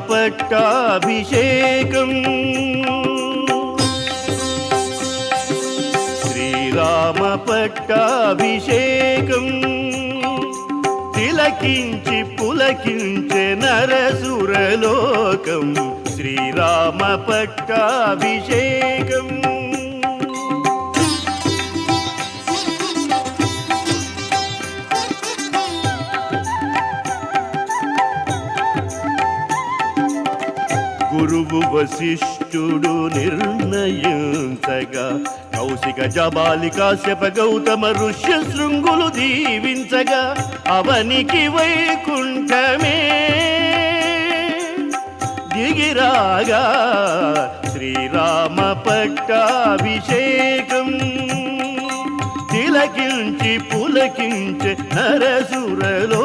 పట్టాభిషేకం శ్రీరామ పట్టాభిషేకం తిలకించి పులకించే నరసురలోకం శ్రీరామ పట్టాభిషేకం గురువు వశిష్ఠుడు నిర్ణయించగా కౌశిక జబాలి కాశ్యప గౌతమ ఋష్య శృంగులు దీవించగా అవనికి వైకుంఠమే దిగిరాగా శ్రీరామ పట్టాభిషేకం తిలకించి పులకించే నరసురలో